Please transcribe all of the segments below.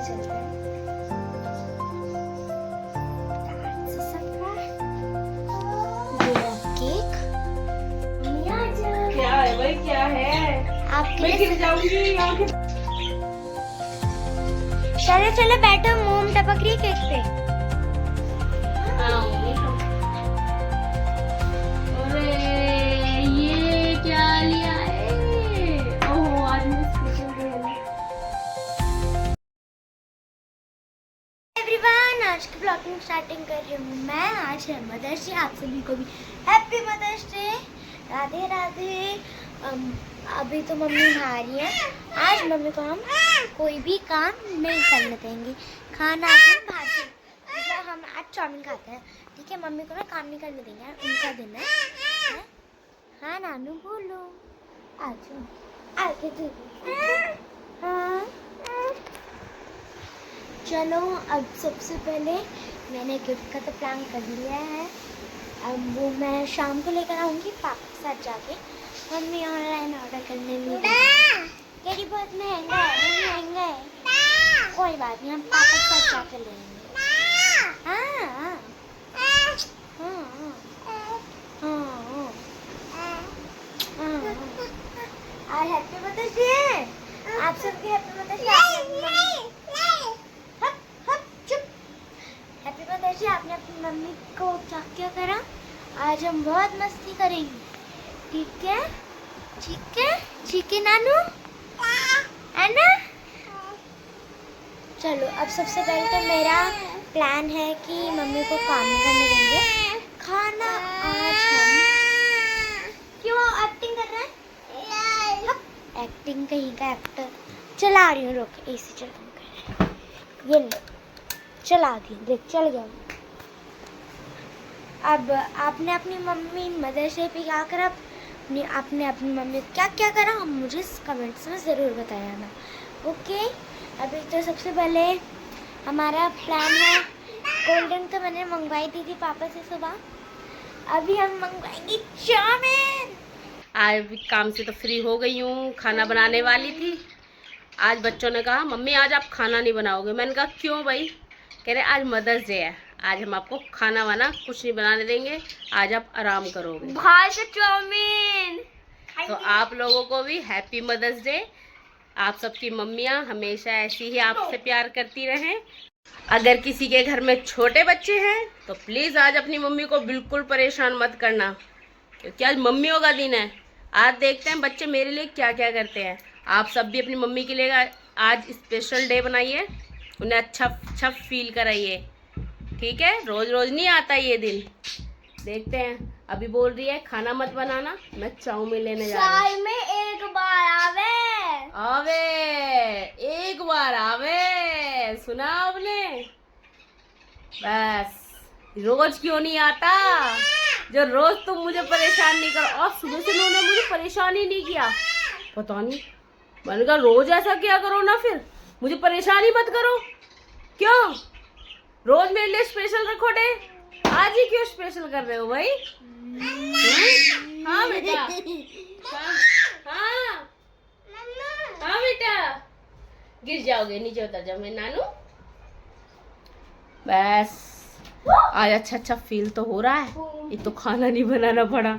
चलते हैं। केक क्या है भाई, क्या है? आपके मैं लिए। गिर जाऊंगी यहाँ के। चलो चलो बैठो, मोम टपक रही है केक पे। अरे ये क्या लिया है? ओह आज मैं स्पेशल डे है। एवरीवन, आज की ब्लॉगिंग स्टार्टिंग कर रही हूँ मैं। आज है मदर्स डे, आप सभी को भी happy mother's day. Radhe Radhe. अभी तो मम्मी नहा रही है। आज मम्मी को हम कोई भी काम नहीं करने देंगे। खाना हम बाहर से, मतलब हम आज चाउमीन खाते हैं, ठीक है। मम्मी को ना काम नहीं करने देंगे, उनका दिन है? हाँ नानू बोलो, आज आके दीदी। हाँ चलो, अब सबसे पहले मैंने गिफ्ट का तो प्लान कर लिया है। अब वो मैं शाम को लेकर आऊँगी पापा के साथ जाके। मम्मी ऑनलाइन ऑर्डर करने में तेरी बहुत महंगा है, कोई बात नहीं, हम पापा के साथ जाकर लेंगे। हाँ हाँ और हैप्पी मदर्स डे। आप सबके happy mother's day. Happy mother's day. आपने अपनी मम्मी को क्या करा? आज हम बहुत मस्ती करेंगे, ठीक है? ठीक है, ठीक है नानू, है ना? चलो, अब सबसे पहले तो मेरा प्लान है कि मम्मी को काम नहीं करने देंगे। खाना आज हम, क्यों एक्टिंग कर रहा है? एक्टिंग कहीं का एक्टर। चला रही हूँ, रोक, एसी चला, ये ले, चला दी, देख चल गया। अब आपने अपनी मम्मी मदर्स डे पे क्या करा? आपने अपनी मम्मी क्या क्या करा, हम मुझे कमेंट्स में ज़रूर बताना, ओके? अभी तो सबसे पहले हमारा प्लान है, कोल्ड ड्रिंक तो मैंने मंगवाई दी थी पापा से सुबह। अभी हम मंगवाएंगे चाउमीन। आज काम से तो फ्री हो गई हूँ, खाना बनाने वाली थी। आज बच्चों ने कहा मम्मी आज आप खाना नहीं बनाओगे। मैंने कहा क्यों भाई? कह रहे आज मदर्स डे है, आज हम आपको खाना वाना कुछ नहीं बनाने देंगे, आज आप आराम करोगे। भाई से चाउमीन। तो आप लोगों को भी हैप्पी मदर्स डे। आप सबकी मम्मियाँ हमेशा ऐसी ही आपसे प्यार करती रहें। अगर किसी के घर में छोटे बच्चे हैं तो प्लीज़ आज अपनी मम्मी को बिल्कुल परेशान मत करना, क्योंकि आज मम्मियों का दिन है। आज देखते हैं बच्चे मेरे लिए क्या क्या करते हैं। आप सब भी अपनी मम्मी के लिए आज स्पेशल डे बनाइए, उन्हें अच्छा अच्छा फील कराइए, ठीक है? रोज़ रोज़ नहीं आता ये दिन। देखते हैं। अभी बोल रही है खाना मत बनाना, मैं चाउमीन लेने जा रही हूँ। साल में एक बार आवे, एक बार आवे, सुना आपने? बस रोज क्यों नहीं आता? जो रोज तुम मुझे परेशान नहीं करो। और सुबह से उन्होंने मुझे परेशान ही नहीं किया, पता नहीं। मैंने कहा रोज ऐसा क्या करो ना, फिर मुझे परेशान ही मत करो। क्यों रोज मेरे लिए स्पेशल रखो डे? आज ही क्यों स्पेशल कर रहे हो भाई? हाँ बेटा, हाँ हाँ बेटा, गिर जाओगे, नीचे उतर जाओ मेरे नानू। बस आज अच्छा अच्छा फील तो हो रहा है। ये तो खाना नहीं बनाना पड़ा,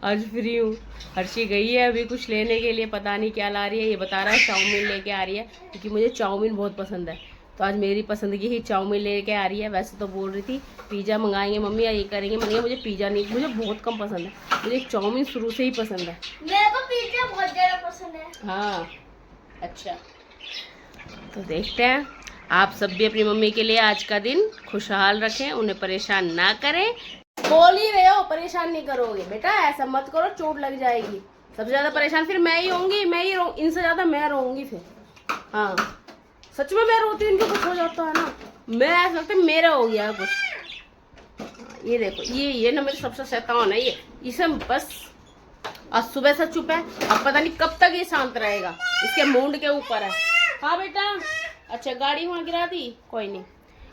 आज फ्री हूँ। हर्षी गई है अभी कुछ लेने के लिए, पता नहीं क्या ला रही है। ये बता रहा है चाउमीन लेके आ रही है, क्योंकि मुझे चाउमीन बहुत पसंद है। तो आज मेरी पसंद की ही चाउमीन लेके आ रही है। वैसे तो बोल रही थी पिज़्ज़ा मंगाएंगे मम्मी या ये करेंगे, मगर मुझे पिज़्ज़ा नहीं, मुझे बहुत कम पसंद है। मुझे चाउमीन शुरू से ही पसंद है। मेरे को पिज़्ज़ा बहुत ज़्यादा पसंद है। हाँ अच्छा, तो देखते हैं। आप सब भी अपनी मम्मी के लिए आज का दिन खुशहाल रखें, उन्हें परेशान ना करें। बोल ही रहे हो परेशान नहीं करोगे बेटा, ऐसा मत करो, चोट लग जाएगी। सबसे ज्यादा परेशान फिर मैं ही होंगी, मैं ही इनसे ज्यादा मैं रोऊंगी फिर। हाँ सच में मैं रोती हूँ, इनको कुछ हो जाता है ना, मैं ऐसा लगता है मेरा हो गया कुछ। ये देखो, ये ना मेरे सबसे शैतान है ये, इसे बस आज सुबह से चुप है, अब पता नहीं कब तक ये शांत रहेगा, इसके मूड के ऊपर है। हाँ बेटा, अच्छा गाड़ी वहाँ गिरा दी, कोई नहीं,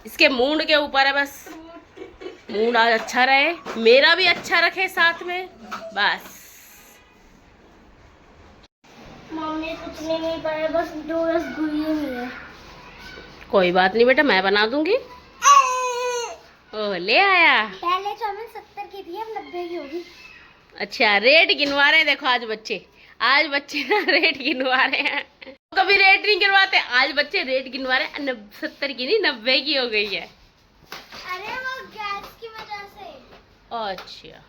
इसके मूड के ऊपर है बस। मूड आज अच्छा रहे, मेरा भी अच्छा रखे साथ में, बस। मम्मी कुछ नहीं पाया, बस 2 रसगुल्ले मिले। कोई बात नहीं बेटा, मैं बना दूंगी। ओह, ले आया। पहले चाउमीन 70 की थी, अब 90 की होगी। अच्छा, रेट गिनवा रहे हैं। देखो आज बच्चे ना रेट गिनवा रहे हैं। कभी रेट नहीं गिनवाते, आज बच्चे रेट गिनवा रहे हैं। 70 की नहीं, 90 की हो गई है। अरे वो गैस की वजह से। अच्छा,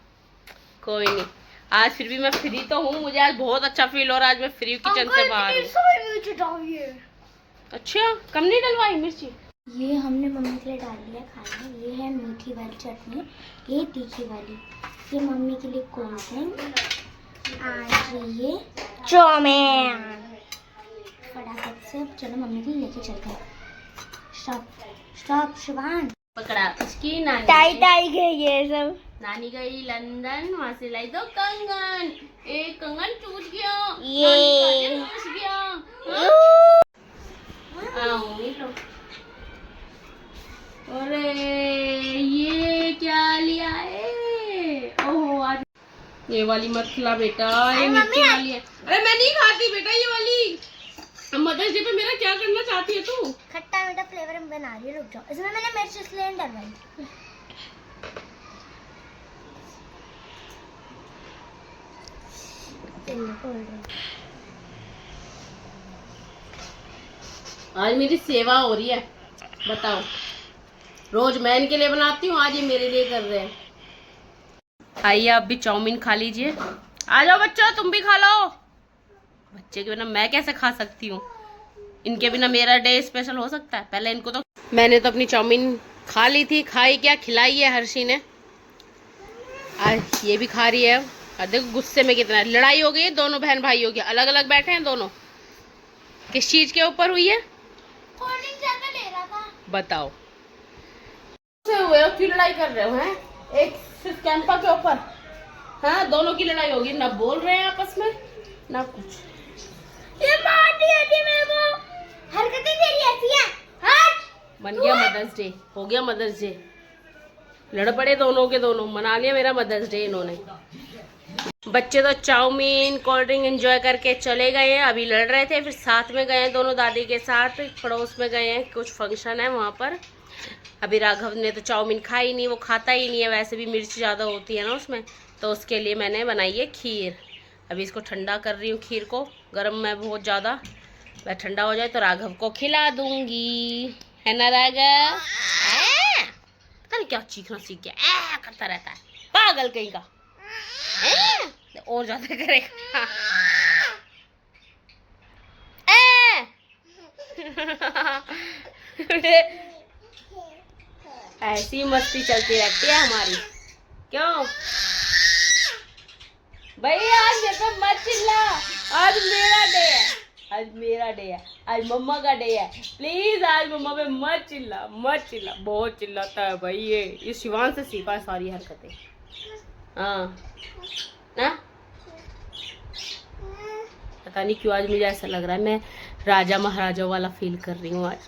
कोई नहीं। आज फिर भी मैं फ्री तो हूँ, मुझे आज बहुत अच्छा फील हो रहा है। आज मैं फ्री किचन से बाहर हूँ। अच्छा, कम नहीं डलवाई मिर्ची? ये हमने मम्मी के लिए डाल लिया खाना। ये है मीठी वाली चटनी, ये तीखी वाली, ये मम्मी के लिए कोल्ड ड्रिंक, आज ये चाउमीन। फटाफट से चलो मम्मी के लिए लेके चलते हैं। Stop stop शुभान। पकड़ा उसकी नानी। टाई गई ये सब। नानी गई लंदन, वहाँ से लाई 2 कंगन। एक कंगन टूट गया, ये टूट गया। अरे ये क्या लिया है? ओहो, आज ये वाली मत खिला बेटा, ये मिर्ची वाली है। अरे मैं नहीं खाती बेटा ये वाली। मदर्स डे पे मेरा क्या करना चाहती है तू? खट्टा मीठा फ्लेवर में बना रही है, रुक जाओ। इसमें मैंने मिर्च इसलिए नहीं डलवाई। आज मेरी सेवा हो रही है, बताओ। रोज मैं इनके लिए बनाती हूँ, आज ये मेरे लिए कर रहे हैं। आइए आप भी चाउमीन खा लीजिए। आ जाओ बच्चों, तुम भी खा लो। बच्चे के बिना मैं कैसे खा सकती हूँ? इनके बिना मेरा डे स्पेशल हो सकता है? पहले इनको तो मैंने तो अपनी चाउमीन खा ली थी। खाई क्या, खिलाई है हर्षी ने। आज ये भी खा रही है। और देखो गुस्से में कितना, लड़ाई हो गई है दोनों बहन भाइयों की। अलग अलग बैठे हैं दोनों। किस चीज के ऊपर हुई है ले रहा था। बताओ। हुए हो, क्यों लड़ाई कर रहे हो? हैं एक सिर्फ कैंपा के ऊपर। हाँ, दोनों की लड़ाई होगी। ना बोल रहे हैं आपस में ना कुछ। ये मारती है मेरे को। हरकतें तेरी ऐसी हैं। हट। बन गया मदर्स डे, हो गया मदर्स डे। लड़ पड़े दोनों के दोनों, मना लिया मेरा मदर्स डे इन्होंने। बच्चे तो चाउमीन कोल्ड ड्रिंक एंजॉय करके चले गए हैं। अभी लड़ रहे थे, फिर साथ में गए हैं दोनों दादी के साथ। पड़ोस में गए हैं, कुछ फंक्शन है वहाँ पर। अभी राघव ने तो चाउमीन खाई नहीं, वो खाता ही नहीं है। वैसे भी मिर्च ज़्यादा होती है ना उसमें, तो उसके लिए मैंने बनाई है खीर। अभी इसको ठंडा कर रही हूँ खीर को, गर्म है बहुत ज़्यादा। वह ठंडा हो जाए तो राघव को खिला दूँगी, है ना राघव? पता नहीं क्या चीखना सीख गया, करता रहता है, पागल कहीं का। और ज्यादा करेगा। ऐसी मस्ती चलती रहती है हमारी। क्यों भैया, आज मेरे पे मत चिल्ला। आज मेरा डे है, आज मेरा डे है, आज मम्मा का डे है। प्लीज आज मम्मा पे मत चिल्ला, मत चिल्ला। बहुत चिल्लाता है भाई ये शिवान से सीखा है सारी हरकतें। हाँ ना, पता नहीं क्यों आज मुझे ऐसा लग रहा है मैं राजा महाराजा वाला फील कर रही हूँ। आज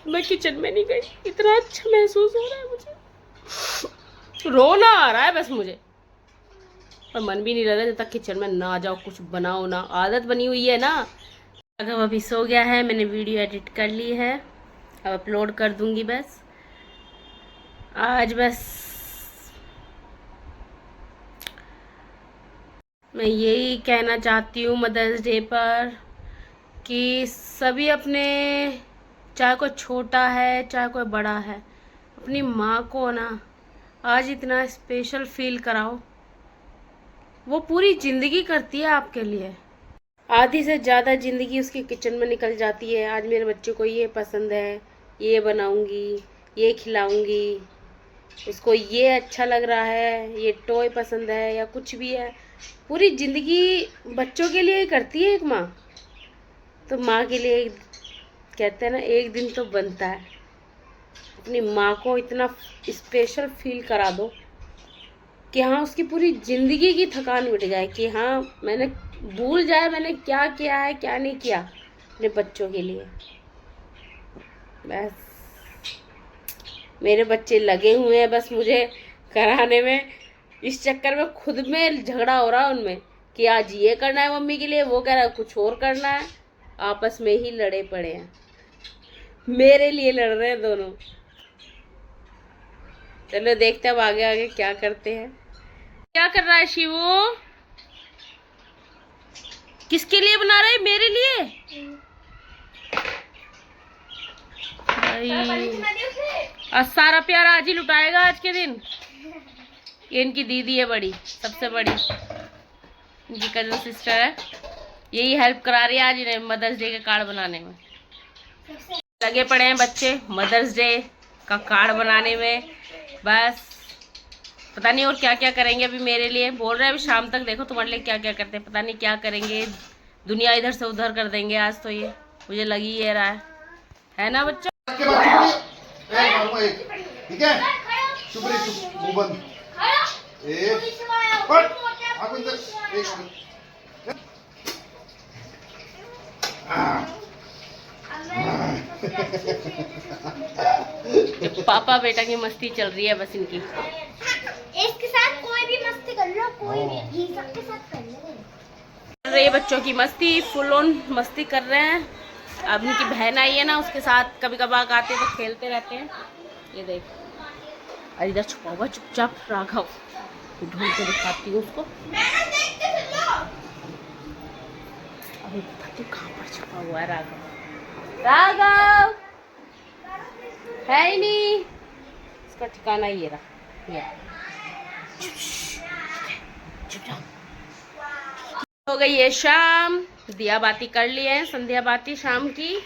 मैं किचन में नहीं गई, इतना अच्छा महसूस हो रहा है मुझे। रोना आ रहा है बस मुझे, पर मन भी नहीं रह रहा जब तक किचन में ना जाओ, कुछ बनाओ ना। आदत बनी हुई है ना। अगर अभी सो गया है, मैंने वीडियो एडिट कर ली है, अब अपलोड कर दूंगी। बस आज मैं यही कहना चाहती हूँ मदर्स डे पर कि सभी अपने, चाहे कोई छोटा है चाहे कोई बड़ा है, अपनी माँ को ना आज इतना स्पेशल फील कराओ। वो पूरी ज़िंदगी करती है आपके लिए। आधी से ज़्यादा ज़िंदगी उसकी किचन में निकल जाती है। आज मेरे बच्चे को ये पसंद है, ये बनाऊंगी, ये खिलाऊंगी, उसको ये अच्छा लग रहा है, ये टॉय पसंद है या कुछ भी है। पूरी ज़िंदगी बच्चों के लिए ही करती है एक माँ। तो माँ के लिए कहते हैं ना, एक दिन तो बनता है। अपनी माँ को इतना स्पेशल फील करा दो कि हाँ उसकी पूरी ज़िंदगी की थकान मिट जाए, कि हाँ मैंने भूल जाए मैंने क्या किया है क्या नहीं किया अपने बच्चों के लिए। बस मेरे बच्चे लगे हुए हैं बस मुझे कराने में। इस चक्कर में खुद में झगड़ा हो रहा है उनमें कि आज ये करना है मम्मी के लिए, वो कह रहा है कुछ और करना है। आपस में ही लड़े पड़े हैं। मेरे लिए लड़ रहे हैं दोनों। चलो देखते हैं अब आगे आगे क्या करते हैं। क्या कर रहा है शिवू? किसके लिए बना रहे हैं? मेरे लिए? भाई आज सारा प्यार आज ही लुटाएगा आज के दिन। ये इनकी दीदी है बड़ी, सबसे बड़ी, इनकी कजन सिस्टर है। यही हेल्प करा रही है आज इन्हें मदर्स डे के कार्ड बनाने में। लगे पड़े हैं बच्चे मदर्स डे का कार्ड बनाने में। बस पता नहीं और क्या क्या करेंगे अभी मेरे लिए। बोल रहे हैं अभी शाम तक देखो तुम्हारे लिए क्या क्या करते हैं। पता नहीं क्या करेंगे, दुनिया इधर से उधर कर देंगे आज तो। ये मुझे लग ही ये रहा है ना बच्चों? ठीक है, चुप रही, चुप, मुंह बंद। हट, आँख बंद कर, पापा बेटा की मस्ती चल रही है बस इनकी। इसके साथ कोई भी मस्ती कर लो, कोई भी, ये सबके साथ कर लो। चल रही है बच्चों की मस्ती, फुल ऑन मस्ती कर रहे हैं। अब इनकी बहन आई है ना, उसके साथ कभी कभार आते हैं तो खेलते रहते हैं। ये देख, अरे इधर छुपा हुआ चुपचाप राघव, ढूंढ के दिखाती हूँ उसको। अभी तू कहाँ पर छुपा हुआ है राघव? राघव है ही नहीं, इसका ठिकाना ये रहा। ये हो गई है शाम, दिया बाती कर लिए हैं, संध्या बाती शाम की।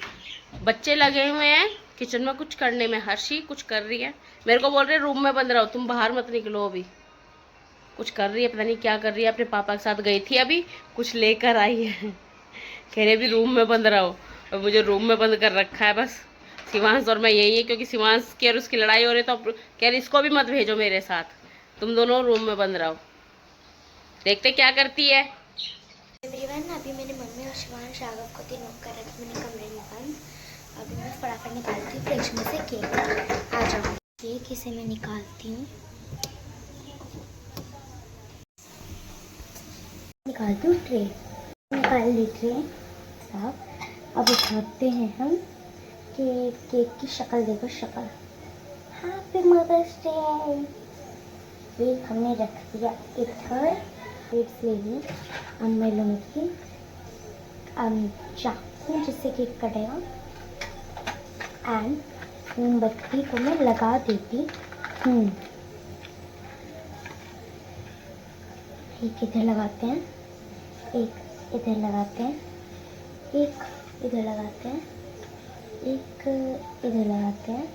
बच्चे लगे हुए हैं किचन में कुछ करने में। हर्षी कुछ कर रही है, मेरे को बोल रहे रूम में बंद रहो, तुम बाहर मत निकलो। अभी कुछ कर रही है, पता नहीं क्या कर रही है। अपने पापा के साथ गई थी अभी, कुछ लेकर आई है। कह रहे भी रूम में बंद रहो, और मुझे रूम में बंद कर रखा है बस। शिवांश और मैं यही है, क्योंकि शिवांश की और उसकी लड़ाई हो रही, तो कह रही इसको भी मत भेजो मेरे साथ, तुम दोनों रूम में बंद रहो। देखते क्या करती है। एवरीवन, अभी मेरी मम्मी और शिवांश राघव को तीनों कर रखी मैंने कमरे में बंद। अभी मैं फटाफट निकालती हूँ फ्रिज में से केक। आ जाओ, केक इसे मैं निकालती हूँ, निकालती हूँ ट्रे। निकाल ली ट्रे साफ। अब उठाते हैं हम केक। केक की शक्ल देखो, शक्ल। Happy mother's day. केक हमने रख दिया इधर। प्लेट्स ले ली। अब मैं लूँगी चाकू जिससे केक कटेगा, एंड मोमबत्ती को मैं लगा देती हूँ। एक इधर लगाते हैं, एक इधर लगाते हैं, एक इधर लगाते हैं, एक इधर लगाते हैं।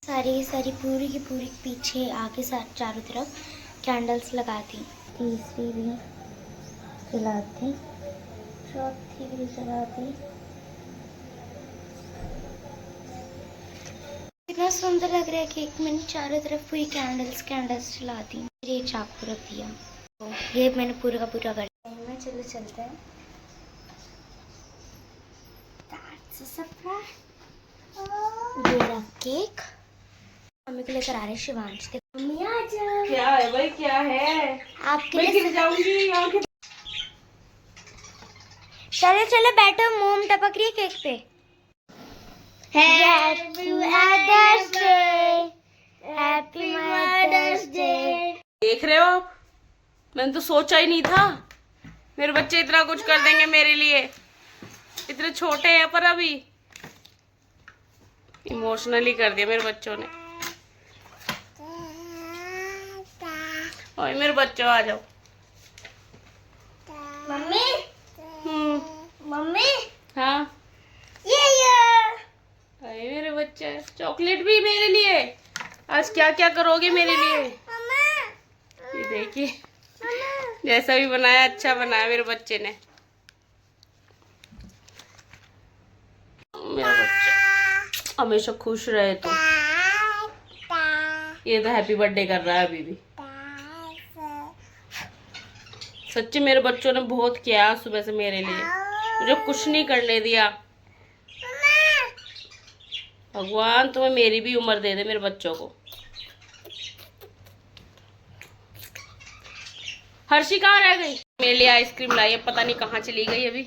सारी सारी पूरी की पूरी पीछे आगे साथ चारों तरफ कैंडल्स लगा दी। तीसरी भी जला दी, चौथी भी जला दी। कितना सुंदर लग रहा है केक। मैंने चारों तरफ पूरी कैंडल्स जला दी। ये चाकू रख दिया, तो ये मैंने पूरा का पूरा कर दिया। चलो चलते हैं। ये रहा केक, मम्मी को लेकर आ रहे शिवांश। देखो मम्मी आ जाओ। क्या है भाई, क्या है? आपके मैं लिए गिर जाऊंगी। चलो चलो बैठो, मोम टपक रही है केक पे। Happy mother's day, happy mother's day. देख रहे हो आप, मैंने तो सोचा ही नहीं था मेरे बच्चे इतना कुछ कर देंगे मेरे लिए। इतने छोटे हैं पर अभी इमोशनली कर दिया मेरे बच्चों ने। ओए मेरे बच्चों आ जाओ। मम्मी, मम्मी, हाँ ये अरे मेरे बच्चे, चॉकलेट भी मेरे लिए। आज क्या क्या करोगे मेरे लिए? ये देखिए, जैसा भी बनाया अच्छा बनाया मेरे बच्चे ने। मेरा बच्चा हमेशा खुश रहे तो। ये तो हैप्पी बर्थडे कर रहा है अभी भी। सच्ची मेरे बच्चों ने बहुत किया सुबह से मेरे लिए, मुझे कुछ नहीं करने दिया। भगवान तुम्हें मेरी भी उम्र दे दे मेरे बच्चों को। हर्षी कहाँ रह गई? मेरे लिए आइसक्रीम लाई है, पता नहीं कहाँ चली गई अभी।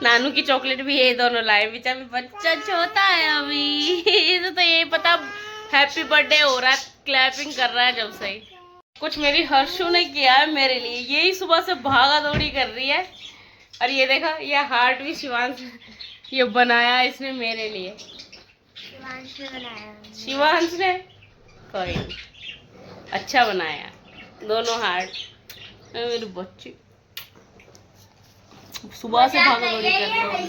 नानू की चॉकलेट भी ये दोनों लाए। बेचारा बच्चा छोटा है अभी तो ये पता हैप्पी बर्थडे हो रहा है, क्लैपिंग कर रहा है जब से। कुछ मेरी हर्षू ने किया है मेरे लिए, यही सुबह से भागा दौड़ी कर रही है। और ये देखा, ये हार्ट भी शिवांश ये बनाया इसने मेरे लिए। शिवांश ने बनाया। शिवांश ने कोई अच्छा बनाया दोनों हार्ट। मेरे बच्चे सुबह से भागा दौड़ी कर रहे हैं।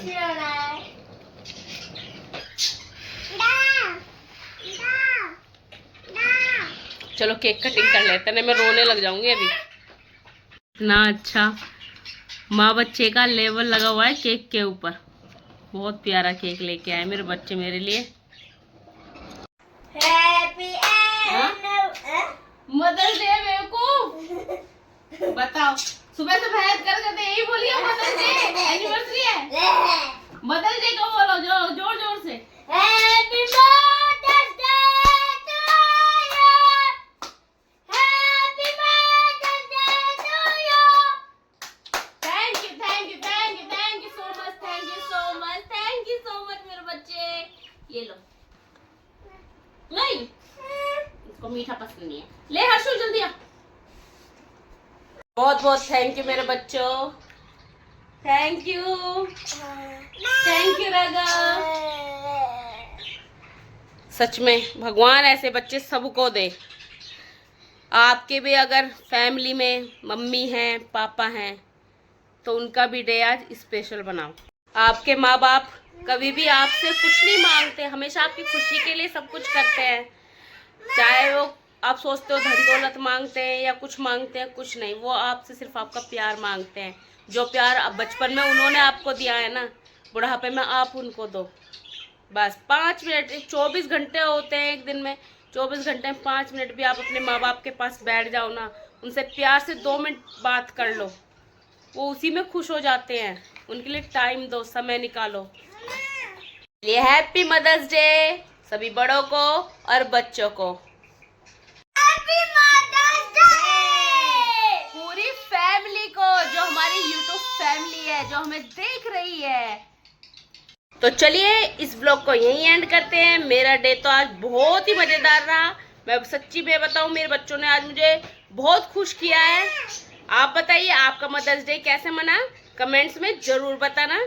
चलो केक कटिंग कर लेते हैं, नहीं मैं रोने लग जाऊंगी अभी। इतना अच्छा माँ बच्चे का लेवल लगा हुआ है केक के ऊपर। बहुत प्यारा केक लेके आए मेरे बच्चे मेरे लिए। मदर्स डे मेरे को बताओ, सुबह से बहस कर यही बोलिए मदर्स डे एनिवर्सरी है। मदर्स डे को बोलो जो जोर जोर से। Happy mother's day to you, happy mother's day to you. Thank you thank you thank you thank you so much, thank you so much, thank you so much मेरे बच्चे। ये लो, नहीं इसको मीठा पसंद नहीं है। ले हर्षु जल्दी आ। बहुत बहुत थैंक यू मेरे बच्चों, थैंक यू रागा। सच में भगवान ऐसे बच्चे सबको दे। आपके भी अगर फैमिली में मम्मी हैं पापा हैं तो उनका भी डे आज स्पेशल बनाओ। आपके माँ बाप कभी भी आपसे कुछ नहीं मांगते, हमेशा आपकी खुशी के लिए सब कुछ करते हैं। चाहे वो आप सोचते हो धन दौलत मांगते हैं या कुछ मांगते हैं, कुछ नहीं, वो आपसे सिर्फ आपका प्यार मांगते हैं। जो प्यार अब बचपन में उन्होंने आपको दिया है ना, बुढ़ापे में आप उनको दो। बस 5 मिनट, 24 घंटे होते हैं एक दिन में, 24 घंटे में 5 मिनट भी आप अपने माँ बाप के पास बैठ जाओ ना, उनसे प्यार से 2 मिनट बात कर लो, वो उसी में खुश हो जाते हैं। उनके लिए टाइम दो, समय निकालो। ये हैप्पी मदर्स डे सभी बड़ों को और बच्चों को। पूरी फैमिली को, जो हमारी यूट्यूब फैमिली है, जो हमें देख रही है। तो चलिए इस ब्लॉग को यहीं एंड करते हैं। मेरा डे तो आज बहुत ही मजेदार रहा। मैं सच्ची में बताऊं, मेरे बच्चों ने आज मुझे बहुत खुश किया है। आप बताइए आपका मदर्स डे कैसे मना, कमेंट्स में जरूर बताना।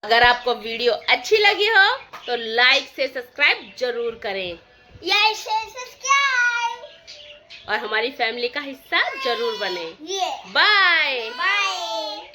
अगर आपको वीडियो अच्छी लगी हो तो लाइक से सब्सक्राइब जरूर करें, और हमारी फैमिली का हिस्सा जरूर बने। Bye bye.